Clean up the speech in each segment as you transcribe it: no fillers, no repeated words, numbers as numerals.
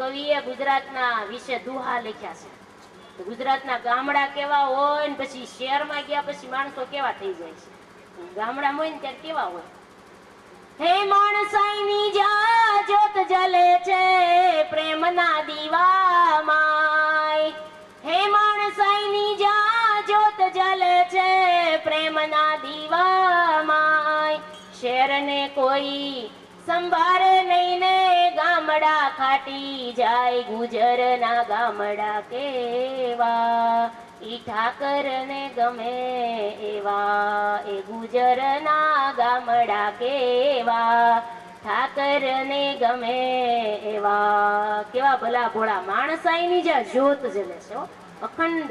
કવિએ ગુજરાતના વિશે દુહા લખ્યા છે। ગુજરાતના ગામડા કેવા હોય ને પછી શહેરમાં ગયા પછી માણસો કેવા થઈ જાય છે। ગામડામાં હોય ને ત્યારે કેવા હોય। હે માણસાઈની જા જ્યોત જલે છે પ્રેમના દીવામાં। હે માણસાઈની જા જ્યોત જલે છે પ્રેમના દીવામાં। શહેરને કોઈ સંભાળે નહીં ને ગામડા ખાટી જાય। ગુજરના ગામડા કેવા ઈ ઠાકરને ગમે એવા। એ ગુજરના ગામડા કેવા ઠાકરને ગમે એવા। કેવા ભલા ભોળા માણસાઈની જ્યાં જ્યોત જલે છે અખંડ।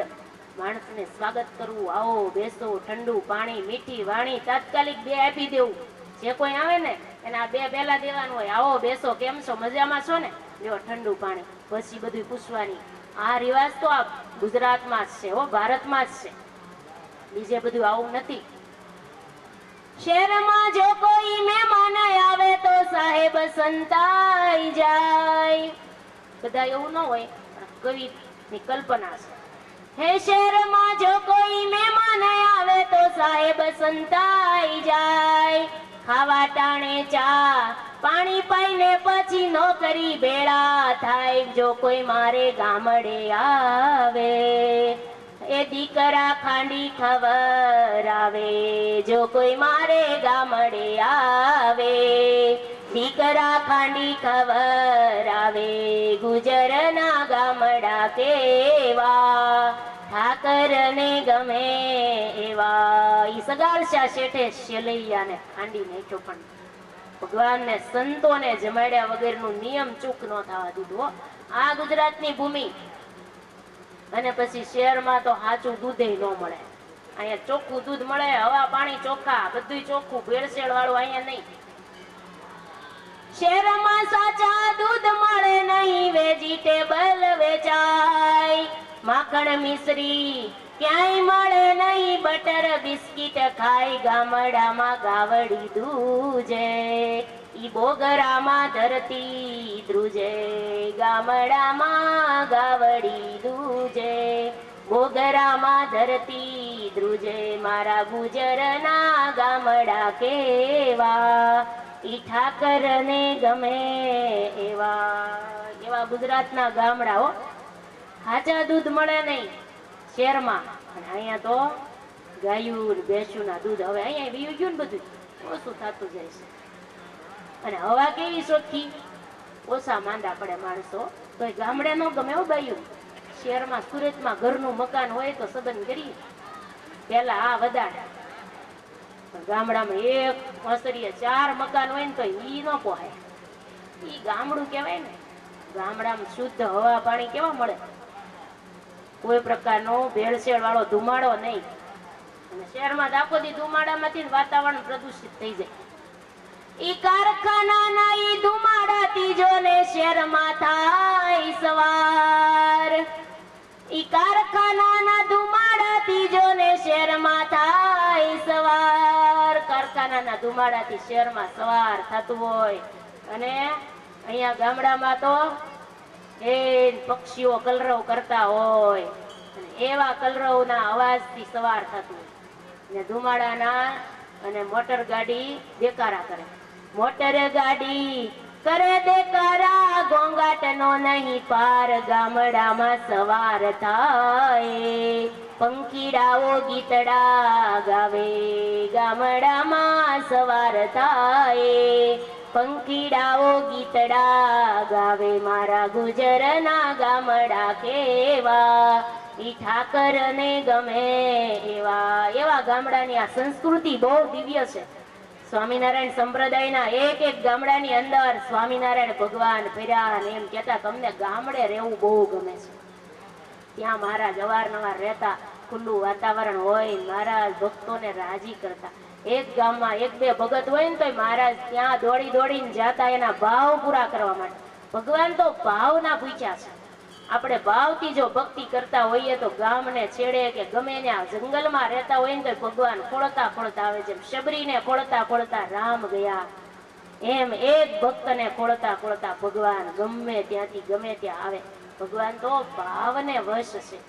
માણસને સ્વાગત કરવું, આવો બેસો, ઠંડુ પાણી, મીઠી વાણી તાત્કાલિક બે આપી દેવું। જે કોઈ આવે ને એને આ બે પહેલા દેવાનું હોય। આવો બેસો, કેમ છો, મજામાં છો ને, લ્યો ઠંડુ પાણી, પછી બધું પૂછવાની। આ રિવાજ તો આ ગુજરાતમાં જ છે હો, ભારતમાં જ છે, બીજે બધું આવું નથી। શહેરમાં જો કોઈ મહેમાન આવે તો સાહેબ સંતાઈ જાય। બધા એવું ન હોય, કવિની કલ્પના છે। હે શહેરમાં જો કોઈ મહેમાન આવે તો સાહેબ સંતાઈ જાય। ખાવા ટાણે ચા પાણી પાઈને પછી નોકરી ભેળા થાય। જો કોઈ મારે ગામડે આવે એ દીકરા ખાંડી ખવરાવે। જો કોઈ મારે ગામડે આવે દીકરા ખાંડી ખવરાવે। ગુજરના ગામડા કેવા ઠાકરને ગમે એવા। ઈ સગાડશા શેઠે શેલૈયાને ખાંડી નાખ્યો, પણ ભગવાનને સંતોને જમાડ્યા વગરનું નિયમ ચૂક ન થવા દીધું। આ ગુજરાતની ભૂમિ। અને પછી શહેરમાં તો સાચું દૂધે ન મળે। અહીંયા ચોખ્ખું દૂધ મળે, હવા પાણી ચોખ્ખા, બધું ચોખ્ખું, ભેળસેળ વાળું અહીંયા નહીં। શહેરમાં સાચા દૂધ મળે નહીં, વેજીટેબલ વેચાય। માખણ મિશ્રી ક્યાંય મળે નહીં, બટર બિસ્કીટ ખાય। ગામડામાં ગાવડી દૂજે, ઈ બોગરામાં ધરતી ધ્રુજે। ગામડામાં ગાવડી દૂજે, બોગરામાં ધરતી ધ્રુજે। મારા ગુજરના ગામડા કેવા ઈ ઠાકરને ગમે એવા। એવા ગુજરાતના ગામડા હો। હાચા દૂધ મળે નહીં શહેરમાં, અને અહીંયા તો ગાયું ભેંસું ના દૂધ હવે અહીંયા વીયું ગયું ને બધું ઓછું થતું જાય છે। અને હવા કેવી ચોખ્ખી, ઓછા માંદા પડે માણસો। તો ગામડે નો ગમે એવું બાયું। શહેરમાં સુરતમાં ઘરનું મકાન હોય તો સંબંધ કરીએ, પેલા આ વધારે, ગામડામાં એક મસરીએ 4 મકાન હોય ને તો ઈ ન પોહાય। ઈ ગામડું કહેવાય ને। ગામડામાં શુદ્ધ હવા પાણી કેવા મળે, કોઈ પ્રકારનો ભેળસેળ વાળો ધુમાડો નહીં। અને શહેરમાં આખો દી ધુમાડામાંથી વાતાવરણ પ્રદૂષિત થઈ જાય। ઈ કારખાનાના ઈ ધુમાડાથી જોને શહેરમાં થાય સવાર। ઈ કારખાનાના ધુમાડાથી જોને શહેરમાં થાય સવાર। કારખાનાના ધુમાડાથી શહેરમાં સવાર થતું હોય, અને અહીંયા ગામડામાં તો એ પક્ષીઓ કલરવ કરતા હોય, અને એવા કલરવના અવાજથી સવાર થતું હોય। ને ધુમાડાના અને મોટર ગાડી દેકારા કરે। મોટર ગાડી કરે દેકારા, ઘોંઘાટનો નહીં પાર। ગામડામાં સવાર થાય, પંખીડાઓ ગીતડા ગાવે। ગામડામાં સવાર થાય, પંખીડાઓ ગીતડા ગાવે। મારા ગુજરના ગામડા કેવા ઈ ઠાકરને ગમે એવા। એવા ગામડાની આ સંસ્કૃતિ બહુ દિવ્ય છે। સ્વામિનારાયણ સંપ્રદાયના એક એક ગામડાની અંદર સ્વામિનારાયણ ભગવાન ફર્યા ને એમ કહેતા કે અમને ગામડે રહેવું બહુ ગમે છે। ત્યાં મહારાજ અવારનવાર રહેતા, ખુલ્લું વાતાવરણ હોય, મહારાજ ભક્તોને રાજી કરતા। એક ગામમાં 1-2 ભગત હોય ને તો મહારાજ ત્યાં દોડી દોડીને જાતા એના ભાવ પૂરા કરવા માટે। ભગવાન તો ભાવના પૂછ્યા છે। આપણે ભાવથી જો ભક્તિ કરતા હોઈએ તો ગામને છેડે કે ગમે ત્યાં જંગલમાં રહેતા હોય ને તો ભગવાન ખોળતા ખોળતા આવે। જેમ શબરીને ખોળતા ખોળતા રામ ગયા, એમ એક ભક્તને ખોળતા ખોળતા ભગવાન ગમે ત્યાંથી ગમે ત્યાં આવે. ભગવાન તો ભાવને વશ છે.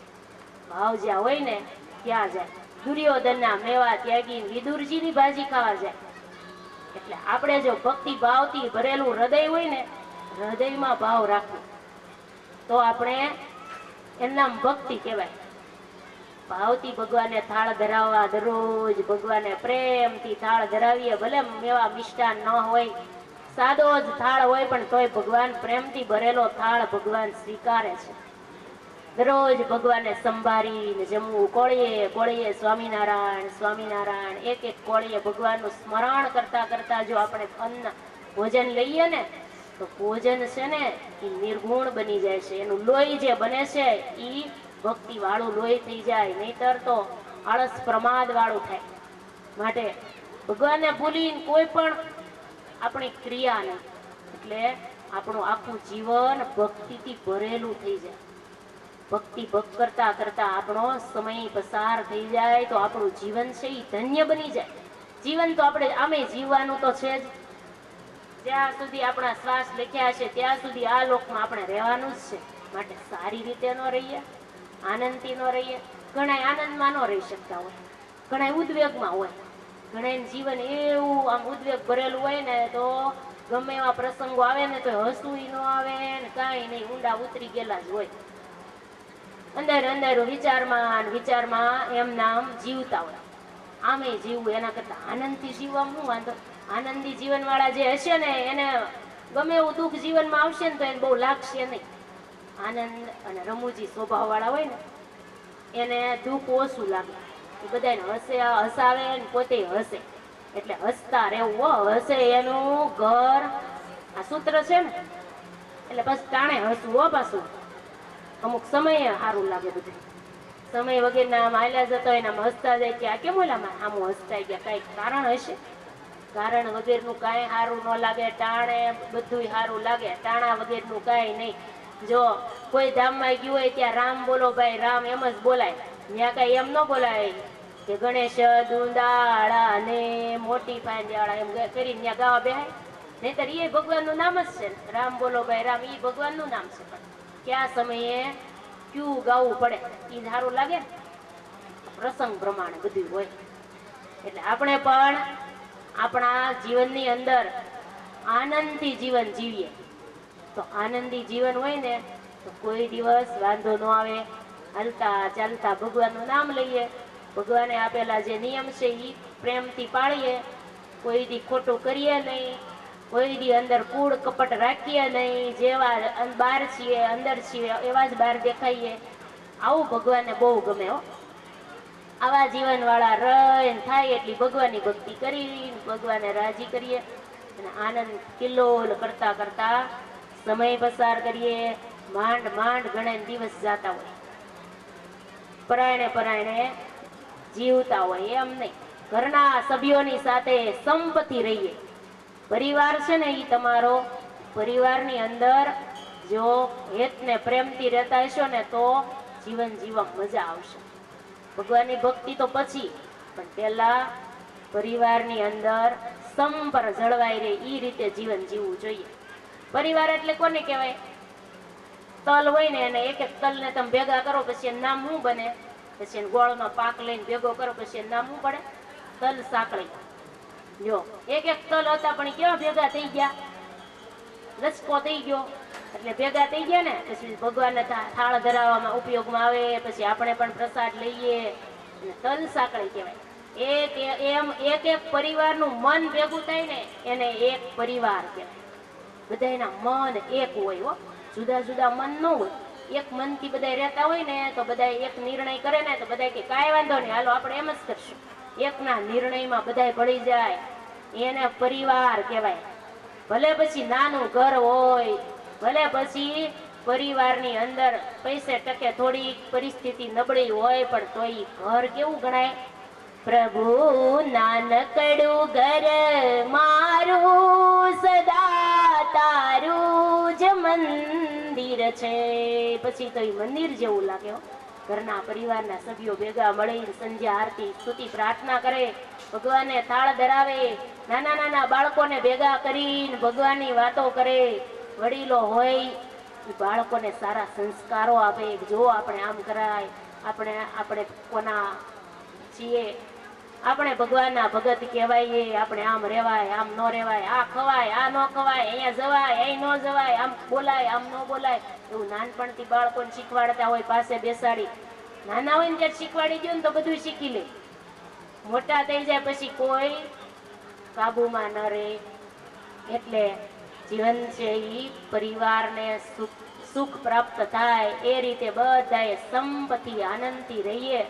ભાવ જ્યાં હોય ને ત્યાં જાય. દુર્યોધનના મેવા ત્યાગી વિદુરજીની ભાજી ખાવા જાય. એટલે આપણે જો ભક્તિ ભાવથી ભરેલું હૃદય હોય ને, હૃદયમાં ભાવ રાખવું, તો આપણે એના ભક્તિ કહેવાય. ભાવથી ભગવાનને થાળ ધરાવવા, દરરોજ ભગવાનને પ્રેમથી થાળ ધરાવીએ. ભલે મેવા મિષ્ટાન ન હોય, સાદો જ થાળ હોય, પણ તોય ભગવાન પ્રેમથી ભરેલો થાળ ભગવાન સ્વીકારે છે. દરરોજ ભગવાનને સંભાળીને જમવું. કોળીએ કોળીએ સ્વામિનારાયણ સ્વામિનારાયણ, એક એક કોળીએ ભગવાનનું સ્મરણ કરતા કરતા જો આપણે અન્ન ભોજન લઈએ ને, તો ભોજન છે ને એ નિર્ગુણ બની જાય છે. એનું લોહી જે બને છે એ ભક્તિ વાળું લોહી થઈ જાય, નહીતર તો આળસ પ્રમાદ વાળું થાય. માટે ભગવાનને ભૂલીને કોઈ પણ આપણી ક્રિયા નહીં. એટલે આપણું આખું જીવન ભક્તિથી ભરેલું થઈ જાય. ભક્તિ ભક્ત કરતા કરતા આપણો સમય પસાર થઈ જાય તો આપણું જીવન છે એ ધન્ય બની જાય. જીવન તો આપણે આમે જીવવાનું તો છે જ. જ્યાં સુધી આપણા શ્વાસ લખ્યા છે ત્યાં સુધી આ લોકમાં આપણે રહેવાનું જ છે. માટે સારી રીતે ન રહીએ, આનંદથી ન રહીએ. ઘણા આનંદમાં ન રહી શકતા હોય, ઘણા ઉદ્વેગમાં હોય. ઘણા જીવન એવું આમ ઉદ્વેગ ભરેલું હોય ને, તો ગમે એવા પ્રસંગો આવે ને તો હસવું ન આવે ને કાંઈ નહીં, ઊંડા ઉતરી ગયેલા જ હોય. અંદર અંદર વિચારમાં વિચારમાં એમ નામ જીવતા હોય. આમે જીવવું એના કરતા આનંદથી જીવવામાં શું વાંધો? આનંદી જીવન વાળા જે હશે ને એને ગમે એવું દુઃખ જીવનમાં આવશે ને તો એને બહુ લાગશે નહીં. આનંદ અને રમૂજી સ્વભાવ વાળા હોય ને એને દુઃખ ઓછું લાગે. એ બધાને હસાવે ને પોતે હસે. એટલે હસતા રહેવું. હસે એનું ઘર આ સૂત્ર છે ને. એટલે બસ ટાણે હસવું હો. પાછું અમુક સમયે સારું લાગે બધું. સમય વગેરેના માયલા જતો હોય ને હસતા જાય કે આ કેમ ઓલામાં આમ હસતા ગયા, કાંઈક કારણ હશે. કારણ વગેરેનું કાંઈ સારું ન લાગે. ટાણે બધું સારું લાગે, ટાણા વગેરેનું કાંઈ નહીં. જો કોઈ ધામમાં ગયું હોય ત્યાં રામ બોલો ભાઈ, રામ એમ જ બોલાય. ત્યાં કાંઈ એમ ન બોલાય કે ગણેશ દુંદાળા ને મોટી ફાંદ્યાળા એમ કરીને ત્યાં ગાવા બેહાય. નહીતર એ ભગવાનનું નામ જ છે. રામ બોલો ભાઈ રામ, એ ભગવાનનું નામ છે. પણ કયા સમયે ક્યું ગાવું પડે એ સારું લાગે ને. પ્રસંગ પ્રમાણે બધું હોય. એટલે આપણે પણ આપણા જીવનની અંદર આનંદથી જીવન જીવીએ. તો આનંદી જીવન હોય ને તો કોઈ દિવસ વાંધો ન આવે. હાલતા ચાલતા ભગવાનનું નામ લઈએ. ભગવાને આપેલા જે નિયમ છે એ પ્રેમથી પાળીએ. કોઈ દી ખોટું કરીએ નહીં, કોઈ દી અંદર કૂડ કપટ રાખીએ નહીં. જેવા બહાર છીએ અંદર છીએ એવા જ બહાર દેખાઈએ. આવું ભગવાનને બહુ ગમે હો. આવા જીવન વાળા રહીને થાય એટલી ભગવાનની ભક્તિ કરી ભગવાનને રાજી કરીએ અને આનંદ કિલ્લોલ કરતા કરતા સમય પસાર કરીએ. માંડ માંડ ઘણા દિવસ જાતા હોય, પરાયણે પરાયણે જીવતા હોય. એમ નહીં, ઘરના સભ્યોની સાથે સંપથી રહીએ. પરિવાર છે ને એ તમારો, પરિવારની અંદર જો હેતને પ્રેમથી રહેતા હશો ને તો જીવન જીવવા મજા આવશે. ભગવાનની ભક્તિ તો પછી, પણ પહેલા પરિવારની અંદર સંપર જળવાઈ રહે એ રીતે જીવન જીવવું જોઈએ. પરિવાર એટલે કોને કહેવાય? તલ હોય ને એને એક એક તલને તમે ભેગા કરો પછી એનું નામ શું બને? પછી એને ગોળનો પાક લઈને ભેગો કરો પછી એનું નામ શું પડે? તલ સાંકળી. જો એક એક તલ હતા પણ કેવા ભેગા થઈ ગયા? લચકો થઈ ગયો. એટલે ભેગા થઈ ગયા ને પછી ભગવાનને થાળ ધરાવવામાં ઉપયોગમાં આવે. પછી આપણે પણ પ્રસાદ લઈએ. તલ સાંકળી કહેવાય. એક એક પરિવારનું મન ભેગું થાય ને એને એક પરિવાર કહેવાય. બધાના મન એક હોય હો, જુદા જુદા મન ન હોય. એક મનથી બધા રહેતા હોય ને તો બધા એક નિર્ણય કરે ને તો બધા કે કાંઈ વાંધો નહીં, હાલો આપણે એમ જ કરશું. એકના નિર્ણયમાં બધા ભળી જાય એને પરિવાર કહેવાય. ભલે પછી નાનું ઘર હોય, ભલે પછી પરિવારની અંદર પૈસે ટકે થોડી પરિસ્થિતિ નબળી હોય, પણ તોય ઘર કેવું ગણાય? પ્રભુ નાનકડું ઘર મારું સદા તારું જ મંદિર છે. પછી તો એ મંદિર જેવું લાગે હો. ઘરના પરિવારના સભ્યો ભેગા મળી સંધ્યા આરતી સ્તુતિ પ્રાર્થના કરે, ભગવાનને થાળ ધરાવે, નાના નાના બાળકોને ભેગા કરીને ભગવાનની વાતો કરે. વડીલો હોય એ બાળકોને સારા સંસ્કારો આપે. જો આપણે આમ કરાય, આપણે કોના છીએ, આપણે ભગવાનના ભગત કહેવાય, આપણે આમ રહેવાય, આમ ન રહેવાય, આ ખવાય, આ ન ખવાય, અહીંયા જવાય, અહીં ન જવાય, આમ બોલાય, આમ ન બોલાય, એવું નાનપણથી બાળકોને શીખવાડતા હોય. પાસે બેસાડી નાના હોય ને ત્યારે શીખવાડી દો ને તો બધું શીખી લે. મોટા થઈ જાય પછી કોઈ કાબુમાં ન રહે. એટલે જીવન છે એ પરિવારને સુખ પ્રાપ્ત થાય એ રીતે બધાએ સંપત્તિ આનંદથી રહીએ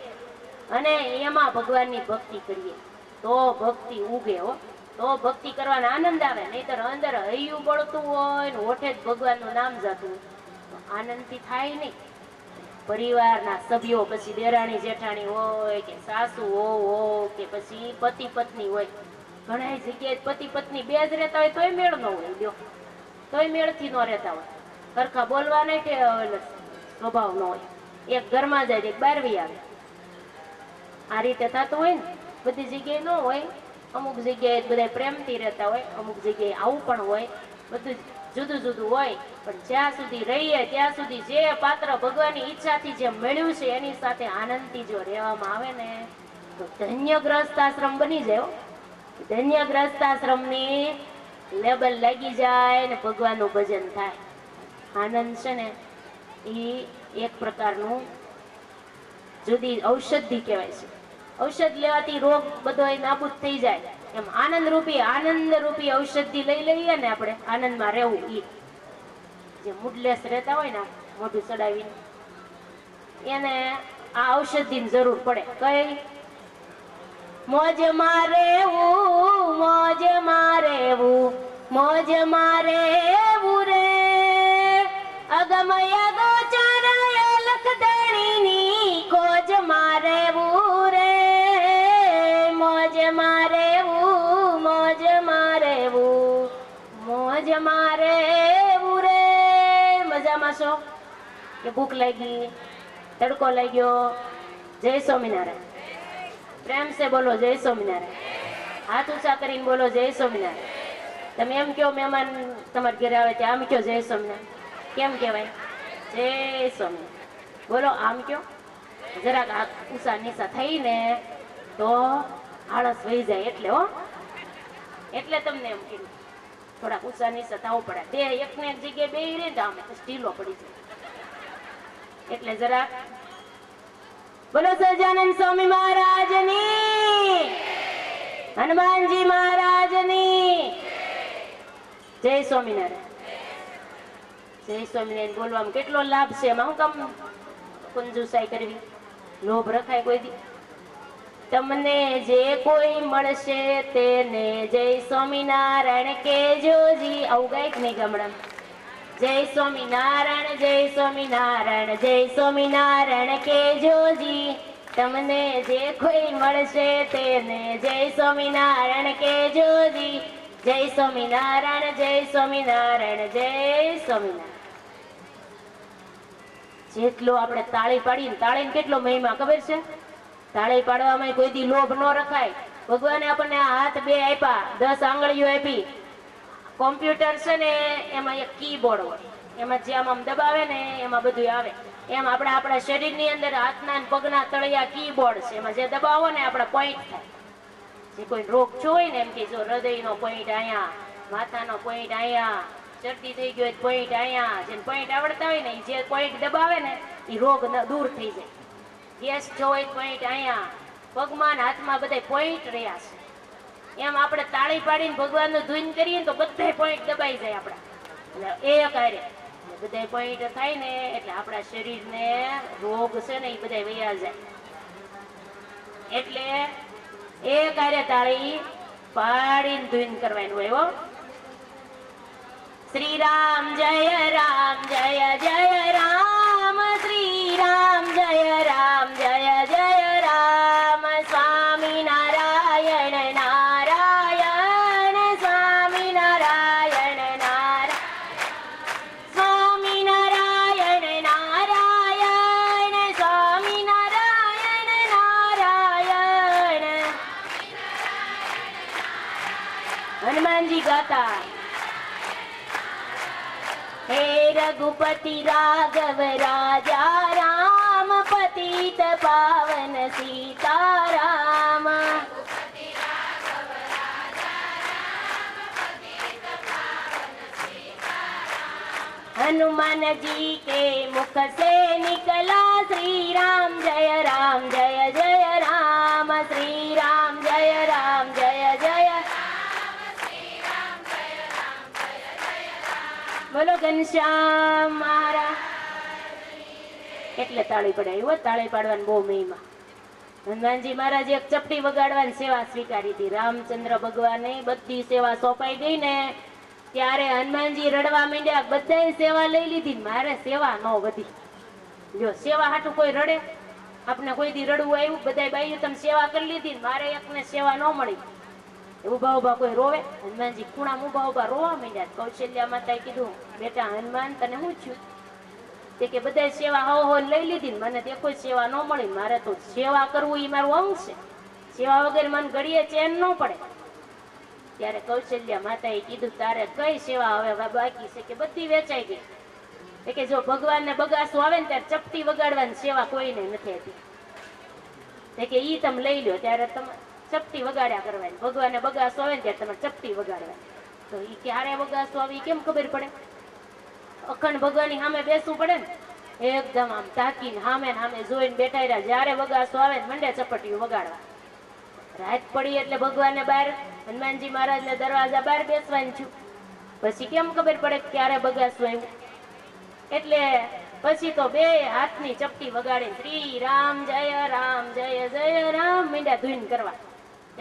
અને એમાં ભગવાનની ભક્તિ કરીએ તો ભક્તિ ઉગે હો. તો ભક્તિ કરવાનો આનંદ આવે. નહીતર અંદર હૈયું બળતું હોય ને ઓઠે જ ભગવાનનું નામ જતું તો આનંદથી થાય નહીં. પરિવારના સભ્યો પછી દેરાણી જેઠાણી હોય કે સાસુ હોય કે પછી પતિ પત્ની હોય. ઘણા જગ્યાએ પતિ પત્ની બે જ રહેતા હોય તોય મેળ ન હોય. લ્યો તોય મેળથી ન રહેતા હોય. સરખા બોલવા નહીં કે સ્વભાવ ન હોય. એક ઘરમાં જાય એક બારવી આવે. આ રીતે થતું હોય ને. બધી જગ્યાએ ન હોય. અમુક જગ્યાએ બધા પ્રેમથી રહેતા હોય, અમુક જગ્યાએ આવું પણ હોય. બધું જુદું જુદું હોય. પણ જ્યાં સુધી રહીએ ત્યાં સુધી જે પાત્ર ભગવાનની ઈચ્છાથી જે મળ્યું છે એની સાથે આનંદથી જો રહેવામાં આવે ને તો ધન્ય ગ્રસ્તાશ્રમ બની જાય. ધન્ય ગ્રસ્તાશ્રમની લેબલ લાગી જાય ને ભગવાનનું ભજન થાય. આનંદ છે ને એ એક પ્રકારનું જુદી ઔષધિ કહેવાય છે. ઔષધ લેવાથી રોગ બધો નાબૂદ થઈ જાય. એમ આનંદ રૂપી ઔષધિ લઈ લઈએ ને આપણે આનંદમાં રહેવું. એ જે મૂડલેસ રહેતા હોય ને મોઢું ચડાવીને એને આ ઔષધિની જરૂર પડે. કઈ મોજમાં રહેવું, મોજમાં રહેવું, મોજમાં રહેવું રે અગમય ગોચર લખધણીની કોજમાં રહેવું રે મોજમાં રહેવું, મોજમાં રહેવું, મોજમાં રહેવું રે. મજામાં છો કે ભૂખ લાગી, તડકો લાગ્યો? જય સ્વામિનારાયણ. પ્રેમ સે બોલો જય સ્વામિનારાયણ. હાથ ઊંચા કરીને બોલો જય સ્વામિનારાયણ. તમે એમ કહો મહેમાન તમારા ઘરે આવે ત્યાં આમ કહો જય સ્વામિનારાયણ. કેમ કહેવાય? જય સ્વામિનારાયણ. બોલો આમ કહો. જરાક હાથ ઊંચા નીચા થઈને તો આળસ વહી જાય. એટલે હો એટલે તમને એમ કીધું થોડાક ઊંચા નીચા થવું પડે. દેહ એકને એક જગ્યાએ બેહી રહે તો આમે ઢીલો પડી જાય. એટલે જરાક બોલો સહજાનંદ સ્વામી મહારાજની, હનુમાનજી મહારાજની જય સ્વામિનારાયણ. જય સ્વામિનારાયણ બોલવામાં કેટલો લાભ છે. એમાં હું કામ કંજુસાઈ કરવી, લોભ રખાય કોઈ દી? તમને જે કોઈ મળશે તેને જય સ્વામિનારાયણ કેજોજી. આવું ગાયક નહીં ગામડામાં. જય સ્વામિનારાયણ, જય સ્વામિનારાયણ, જય સ્વામિનારાયણ કેજોજી. તમને જે કોઈ મળશે તેને જય સ્વામિનારાયણ કેજોજી. જય સ્વામિનારાયણ, જય સ્વામિનારાયણ, જય સ્વામિનારાયણ. જેટલો આપણે તાળી પાડીને, તાળીને કેટલો મહિમા ખબર છે? તાળી પાડવામાં કોઈ દી લોભ ન રખાય. ભગવાને આપણને હાથ બે આપ્યા, 10 આંગળીઓ આપી. કોમ્પ્યુટર છે ને એમાં એક કીબોર્ડ હોય. એમાં જે આમ દબાવે ને એમાં બધું આવે. એમ આપણા શરીરની અંદર હાથના પગના તળિયા કીબોર્ડ છે. એમાં જે દબાવો ને આપણા પોઈન્ટ થાય. જે કોઈ રોગ હોય ને એમ કે જો હૃદયનો પોઈન્ટ અહીંયા, માથાનો પોઈન્ટ અહીંયા, શરદી થઈ ગયો પોઈન્ટ અહીંયા. જેને પોઈન્ટ આવડતા હોય ને જે પોઈન્ટ દબાવે ને એ રોગ દૂર થઈ જાય. ગેસ જો હોય પોઈન્ટ અહીંયા, પગમાં હાથમાં બધા પોઈન્ટ રહ્યા છે. એમ આપણે તાળી પાડીને ભગવાનનું ધૂન કરીએ તો બધા પોઈન્ટ દબાઈ જાય આપણા. એટલે એ કાર્ય બધા પોઈન્ટ થાય ને એટલે આપણા શરીરને રોગ છે ને એ બધા વયા જાય. એટલે એ કાર્ય તાળી પાડીને ધૂન કરવાનું હોય. હો શ્રી રામ જય રામ, જય જય રામ, શ્રી રામ જય રામ, જય જય રામ. સ્વામી નારાયણ નારાયણ, સ્વામી નારાયણ નારાયણ, સ્વામી નારાયણ નારાયણ, સ્વામી નારાયણ નારાયણ. ગાતા. હે રઘુપતિ રાઘવ રાજા રામ, પતિત પાવન સીતારામ. हनुमान जी के मुख से निकला श्री राम जय जय राम, श्री राम जय जय. બોલો ઘનશ્યામ મહારાજ. એટલે તાળી પડાવી. તાળી પાડવાની બહુ મહિમા. હનુમાનજી મહારાજ એક ચપટી વગાડવાની સેવા સ્વીકારી હતી. રામચંદ્ર ભગવાને બધી સેવા સોંપાઈ ગઈ ને ત્યારે હનુમાનજી રડવા માંડ્યા. બધાએ સેવા લઈ લીધી, મારે સેવા ન વધી. જો સેવા હાટું કોઈ રડે? આપણે કોઈ દી રડવું આવ્યું? બધા બાઈઓ તમે સેવા કરી લીધી, મારે એકને સેવા ન મળી. ઉભા ઉભા કોઈ રોવે? હનુમાનજી ખૂણા ઉભા ઉભા રોવા માંડ્યા. કૌશલ્યા માતાએ કીધું, બેટા હનુમાન તને શું થયું? તે કે બધા સેવા હો લઈ લીધી, મને તે કોઈ સેવા ન મળી. મારે તો સેવા કરવું એ મારું અંગ છે. સેવા વગર મને ઘડીએ ચેન ન પડે. ત્યારે કૌશલ્યા માતાએ કીધું, તારે કઈ સેવા હવે બાકી છે? કે બધી વેચાઈ ગઈ. કે જો ભગવાનને બગાસું આવે ને ત્યારે ચપટી વગાડવાની સેવા કોઈને નથી હતી. કે ઈ તમે લઈ લો. ત્યારે તમે ચપટી વગાડ્યા કરવાની. ભગવાનને બગાસું આવે ને ત્યારે તમે ચપટી વગાડવાની. તો ઈ ક્યારે બગાસું આવે કેમ ખબર પડે? અખંડ ભગવાનની સામે બેસવું પડે ને, એકદમ આમ તાકીને સામે સામે જોઈને બેઠા રહ્યા. જયારે બગાસું આવે ને મંડે ચપટીઓ વગાડવા. રાત પડી એટલે ભગવાનને બહાર હનુમાનજી મહારાજને દરવાજા બહાર બેસવાનું છું. પછી કેમ ખબર પડે ક્યારે બગાસું આવ્યું? એટલે પછી તો બે હાથની ચપટી વગાડી શ્રી રામ જય જય રામ મીંડા ધૂન કરવા.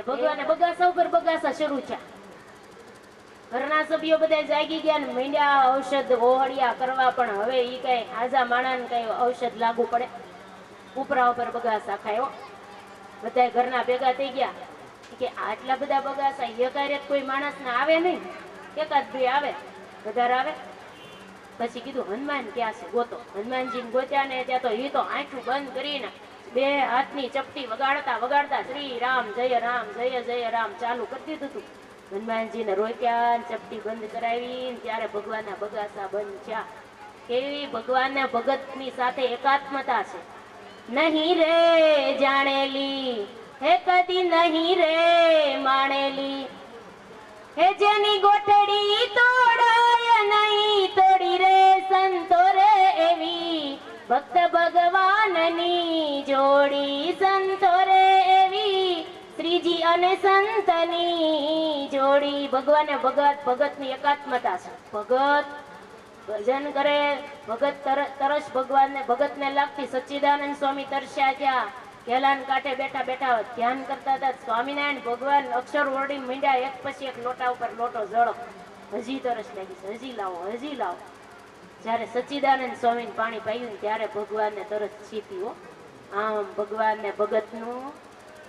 ભગવાને બગાસા ઉપર બગાસા શરૂ છે. ઘરના સભ્યો બધા જાગી ગયા ને મીંડા ઔષધ ઓહળિયા કરવા. પણ હવે ઈ કઈ આજા માણાને કઈ ઔષધ લાગુ પડે? ઉપરા ઉપર બગાસા ખાયો. બધા ઘરના ભેગા થઈ ગયા કે આટલા બધા બગાસા એકારે કોઈ માણસને આવે નહીં, એકાદ બે આવે, વધારે આવે. પછી કીધું હનુમાન ક્યાં છે? ગોતો. હનુમાનજીને ગોત્યા ને ત્યાં તો એ તો આંખું બંધ કરીને બે હાથની ચપટી વગાડતા વગાડતા શ્રી રામ જય રામ ચાલુ કરી દીધું હતું. હનુમાનજીને રોક્યા, ચપટી બંધ કરાવી. ત્યારે ભગવાનના બગાસા બંધ થયા. કેવી ભગવાનને ભગતની સાથે એકાત્મતા છે. નહીં રે જાણેલી હે કદી નહીં રે માણેલી, હે જેની ગોઠડી તોડાય નહીં તોડી રે સંતો રે એવી, ભક્ત ભગવાનની જોડી સંતો રે એવી, શ્રીજી અને સંતની જોડી. ભગવાને ભગતની એકાત્મતા છે. ભગત ભજન કરે, ભગત તરસ ભગવાનને ભગતને લાગતી. સચ્ચિદાનંદ સ્વામી તરસ્યા ગયા, કેલાન કાંઠે બેઠા બેઠા ધ્યાન કરતા હતા. સ્વામિનારાયણ ભગવાન અક્ષર ઓરડી મીંડ્યા, એક પછી એક લોટા ઉપર લોટો જળો. હજી તરસ લાગી છે, હજી લાવો હજી લાવો. જયારે સચ્ચિદાનંદ સ્વામીને પાણી પાયું ત્યારે ભગવાનને તરસ છીપી. હો, આમ ભગવાનને ભગતનું